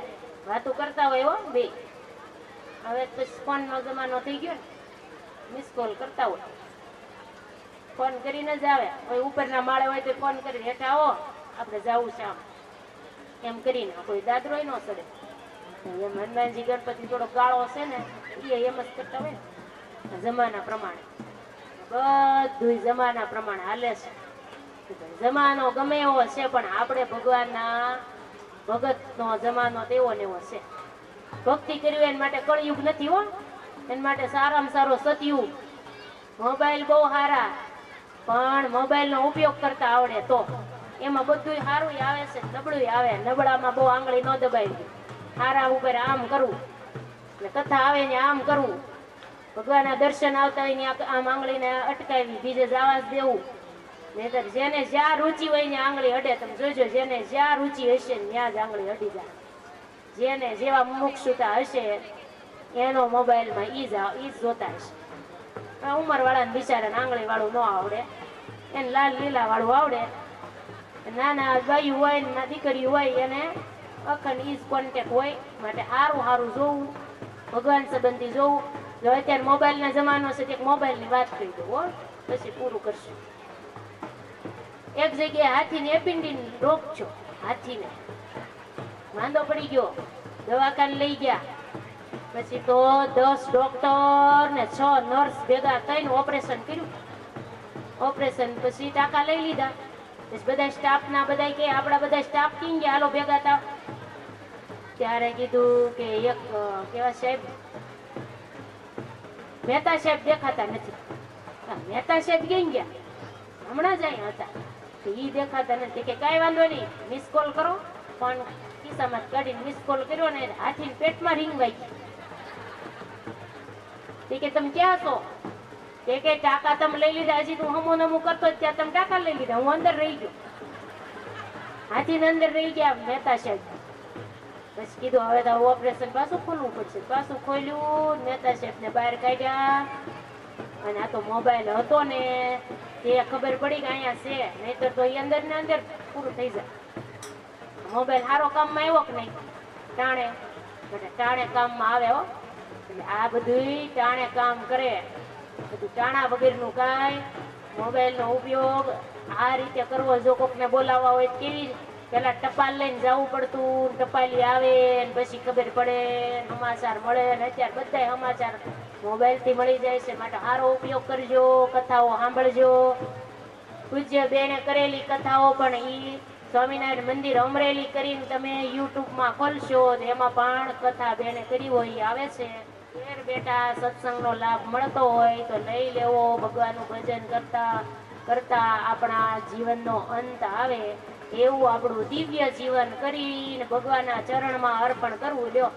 વાતો કરતા હોય. હો બે હવે તો ફોનનો જમાનો થઈ ગયો ને, મિસ કોલ કરતા હોય, ફોન કરીને જ આવે. કોઈ ઉપરના માળે હોય તો ફોન કરી, હેઠા આવો આપણે જવું છે આમ, એમ કરીને કોઈ દાદરોય ન સડે. એમ હનુમાનજી ગણપતિ થોડો ગાળો છે ને, એ એમ જ કરતા હોય ને જમાના પ્રમાણે. બધું જમાના પ્રમાણે હાલે છે. જમાનો ગમે એવો છે, પણ આપણે ભગવાનના ભગતનો જમાનો તેવો ને એવો છે. ભક્તિ કરવી એના માટે કળયુગ નથી હો, એના માટે સારામાં સારો સતયુગ. મોબાઈલ બહુ સારા, પણ મોબાઈલનો ઉપયોગ કરતા આવડે તો એમાં બધું સારું આવે છે, નબળું આવે. નબળામાં બહુ આંગળી ન દબાવી, સારા ઉપર આમ કરવું, ને કથા આવે ને આમ કરવું. ભગવાનના દર્શન આવતા હોય ને આમ આંગળીને અટકાવી, બીજે જવા જ દેવું. નહીતર જેને જ્યાં રુચિ હોય ને આંગળી અડે. તમે જોજો, જેને જ્યાં રુચિ હશે ને ત્યાં જ આંગળી અડી જાય. જેને જેવા મુમુક્ષુતા હશે એનો મોબાઈલમાં ઈ જ જોતા હશે. ઉંમરવાળાને બિચારાને આંગળી વાળું ન આવડે, એને લાલ લીલા વાળું આવડે. નાના બાયું હોય ને દીકરી હોય એને અખંડ ઈ જ કોન્ટેક્ટ હોય. માટે સારું સારું જોવું, ભગવાન સંબંધી જોવું. જો અત્યારે મોબાઈલના જમાનો છે, એક મોબાઈલની વાત કરી દઉં હો, પછી પૂરું કરશું. એક જગ્યાએ હાથીને એપિન્ડિન રોગ છો, હાથીને વાંધો પડી ગયો, દવાખાને લઈ ગયા. પછી તો 10 ડોક્ટર ને 6 નર્સ ભેગા થઈને ઓપરેશન કર્યું. ઓપરેશન પછી ટાંકા લઈ લીધા. પછી બધા સ્ટાફના બધા કે આપણા બધા સ્ટાફ કી ગયા, હાલો ભેગા થાવ. ત્યારે કીધું કે એક કેવા સાહેબ, મહેતા સાહેબ દેખાતા નથી. મહેતા સાહેબ ક્યાં ગયા? હમણાં જ અહીંયા હતા. ઈ દેખાતા નથી. કે કાંઈ વાંધો નહીં, મિસ કોલ કરો. પણ ખિસ્સામાં કાઢીને મિસ કોલ કર્યો ને હાથીને પેટમાં રીંગ વાગી. કે તમે ક્યાં છો? કે ટાકા તમે લઈ લીધા. હજી તું હમું નમું કરતો ત્યાં તમે ટાકા લઈ લીધા, હું અંદર રહી ગયો. હાથીને અંદર રહી ગયા મહેતા સાહેબ. પછી કીધું હવે તો ઓપરેશન પાછું ખોલવું પડશે. પાછું ખોલ્યું, મહેતા સાહેબને બહાર કાઢ્યા. અને આ તો મોબાઈલ હતો ને તે ખબર પડી કે અહીંયા છે, નહીતર તો એ અંદર ને અંદર પૂરું થઈ જાય. મોબાઈલ સારો કામમાં આવ્યો કે નહીં? ટાણે ટાણે કામમાં આવે હો. એટલે આ બધું ટાણે કામ કરે. બધું ટાણા વગરનું કાંઈ. મોબાઈલનો ઉપયોગ આ રીતે કરવો. જો કોકને બોલાવવા હોય કેવી પેલા ટપાલ લઈને જવું પડતું, ટપાલી આવે ને પછી ખબર પડે, સમાચાર મળે. ને અત્યારે બધા સમાચાર મોબાઈલથી મળી જાય છે. માટે સારો ઉપયોગ કરજો, કથાઓ સાંભળજો. પૂજ્ય બેને કરેલી કથાઓ પણ ઈ સ્વામિનારાયણ મંદિર અમરેલી કરીને તમે યુટ્યુબમાં ખોલશો તો એમાં પણ કથા બેને કરી હોય આવે છે. ઘેર બેઠા સત્સંગનો લાભ મળતો હોય તો લઈ લેવો. ભગવાનનું ભજન કરતા કરતા આપણા જીવનનો અંત આવે એવું આપણું દિવ્ય જીવન કરીને ભગવાનના ચરણમાં અર્પણ કરવું. લ્યો.